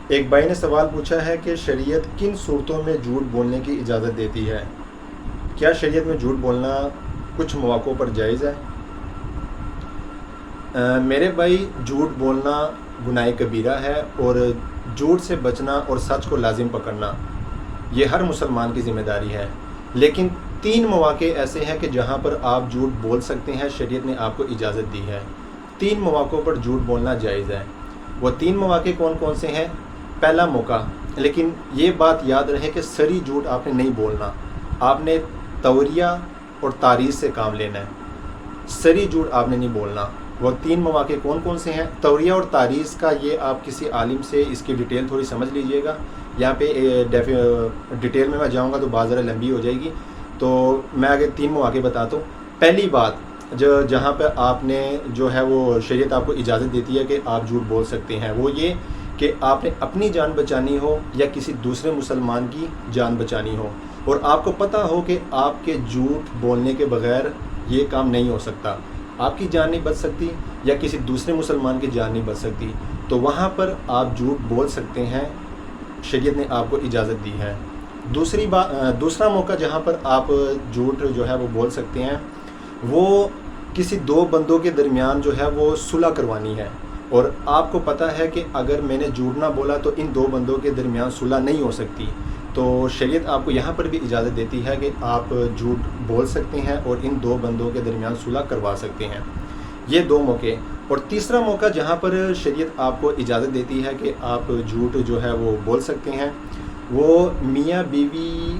ایک بھائی نے سوال پوچھا ہے کہ شریعت کن صورتوں میں جھوٹ بولنے کی اجازت دیتی ہے؟ کیا شریعت میں جھوٹ بولنا کچھ مواقعوں پر جائز ہے؟ میرے بھائی، جھوٹ بولنا گناہ کبیرہ ہے، اور جھوٹ سے بچنا اور سچ کو لازم پکڑنا یہ ہر مسلمان کی ذمہ داری ہے۔ لیکن 3 مواقع ایسے ہیں کہ جہاں پر آپ جھوٹ بول سکتے ہیں، شریعت نے آپ کو اجازت دی ہے۔ 3 مواقعوں پر جھوٹ بولنا جائز ہے۔ وہ 3 مواقع کون کون سے ہیں؟ پہلا موقع، لیکن یہ بات یاد رہے کہ سری جھوٹ آپ نے نہیں بولنا، آپ نے توریہ اور تعریض سے کام لینا ہے، سری جھوٹ آپ نے نہیں بولنا۔ وہ 3 مواقع کون کون سے ہیں؟ توریہ اور تعریض کا یہ آپ کسی عالم سے اس کی ڈیٹیل تھوڑی سمجھ لیجئے گا۔ یہاں پہ ڈیٹیل میں جاؤں گا تو بات ذرا لمبی ہو جائے گی، تو میں آگے 3 مواقع بتاتا ہوں۔ پہلی بات جہاں پہ آپ نے جو ہے وہ شریعت آپ کو اجازت دیتی ہے کہ آپ جھوٹ بول سکتے ہیں، وہ یہ کہ آپ نے اپنی جان بچانی ہو یا کسی دوسرے مسلمان کی جان بچانی ہو، اور آپ کو پتہ ہو کہ آپ کے جھوٹ بولنے کے بغیر یہ کام نہیں ہو سکتا، آپ کی جان نہیں بچ سکتی یا کسی دوسرے مسلمان کی جان نہیں بچ سکتی، تو وہاں پر آپ جھوٹ بول سکتے ہیں، شریعت نے آپ کو اجازت دی ہے۔ دوسرا موقع جہاں پر آپ جھوٹ جو ہے وہ بول سکتے ہیں، وہ کسی 2 بندوں کے درمیان جو ہے وہ صلح کروانی ہے، اور آپ کو پتہ ہے کہ اگر میں نے جھوٹ نہ بولا تو ان 2 بندوں کے درمیان صلح نہیں ہو سکتی، تو شریعت آپ کو یہاں پر بھی اجازت دیتی ہے کہ آپ جھوٹ بول سکتے ہیں اور ان 2 بندوں کے درمیان صلح کروا سکتے ہیں۔ یہ 2 موقع۔ اور تیسرا موقع جہاں پر شریعت آپ کو اجازت دیتی ہے کہ آپ جھوٹ جو ہے وہ بول سکتے ہیں، وہ میاں بیوی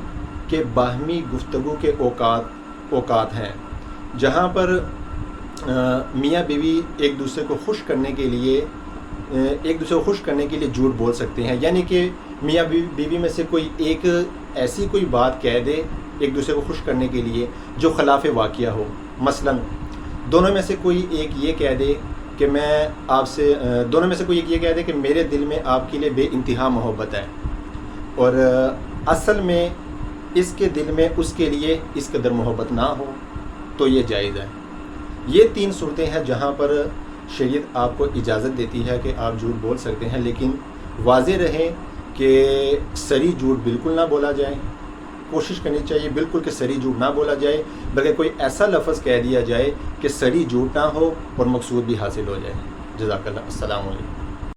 کے باہمی گفتگو کے اوقات ہیں، جہاں پر میاں بیوی ایک دوسرے کو خوش کرنے کے لیے جھوٹ بول سکتے ہیں، یعنی کہ میاں بیوی میں سے کوئی ایک ایسی کوئی بات کہہ دے ایک دوسرے کو خوش کرنے کے لیے جو خلاف واقعہ ہو۔ مثلا دونوں میں سے کوئی ایک یہ کہہ دے کہ میرے دل میں آپ کے لیے بے انتہا محبت ہے، اور اصل میں اس کے دل میں اس کے لیے اس قدر محبت نہ ہو، تو یہ جائز ہے۔ یہ 3 صورتیں ہیں جہاں پر شریعت آپ کو اجازت دیتی ہے کہ آپ جھوٹ بول سکتے ہیں، لیکن واضح رہے کہ سری جھوٹ بالکل نہ بولا جائے۔ کوشش کرنی چاہیے بالکل کہ سری جھوٹ نہ بولا جائے، بلکہ کوئی ایسا لفظ کہہ دیا جائے کہ سری جھوٹ نہ ہو اور مقصود بھی حاصل ہو جائے۔ جزاک اللہ۔ السلام علیکم۔